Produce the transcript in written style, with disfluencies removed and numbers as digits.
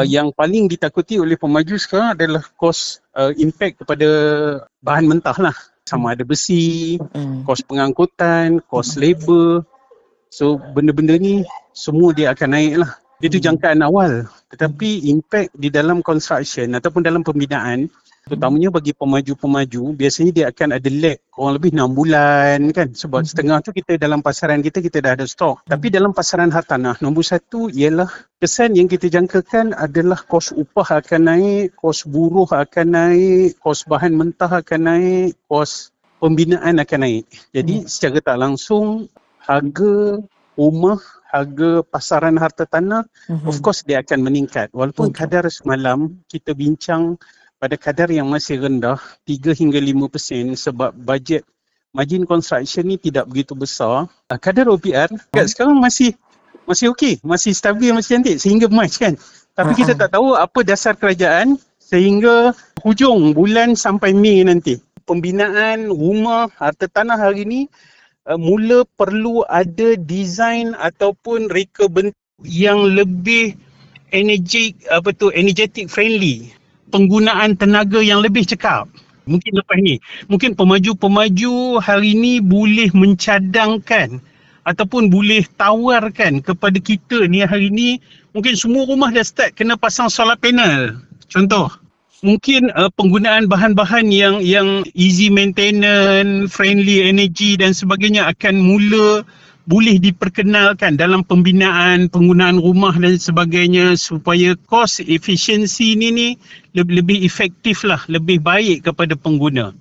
Yang paling ditakuti oleh pemaju sekarang adalah kos impact kepada bahan mentah lah. Sama ada besi, kos pengangkutan, kos labor. So benda-benda ni semua dia akan naik lah. Itu jangkaan awal. Tetapi impact di dalam construction ataupun dalam pembinaan, terutamanya bagi pemaju-pemaju, biasanya dia akan ada lag kurang lebih 6 bulan kan. Sebab setengah tu kita dalam pasaran kita dah ada stok. Tapi dalam pasaran hartanah, nombor satu ialah kesan yang kita jangkakan adalah kos upah akan naik, kos buruh akan naik, kos bahan mentah akan naik, kos pembinaan akan naik. Jadi secara tak langsung, harga rumah, harga pasaran harta tanah, of course dia akan meningkat. Walaupun kadar semalam kita bincang pada kadar yang masih rendah 3 hingga 5% sebab bajet margin construction ni tidak begitu besar. Kadar OPR kat sekarang masih okey, masih stabil, masih cantik sehingga Mac kan. Tapi kita tak tahu apa dasar kerajaan sehingga hujung bulan sampai Mei nanti. Pembinaan rumah harta tanah hari ni mula perlu ada design ataupun reka bentuk yang lebih energetic friendly. Penggunaan tenaga yang lebih cekap. Mungkin lepas ni, mungkin pemaju-pemaju hari ni boleh mencadangkan ataupun boleh tawarkan kepada kita ni hari ni, mungkin semua rumah dah start kena pasang solar panel. Contoh, mungkin penggunaan bahan-bahan yang easy maintenance, friendly energy dan sebagainya akan mula boleh diperkenalkan dalam pembinaan, penggunaan rumah dan sebagainya supaya cost efficiency ni lebih efektif lah, lebih baik kepada pengguna.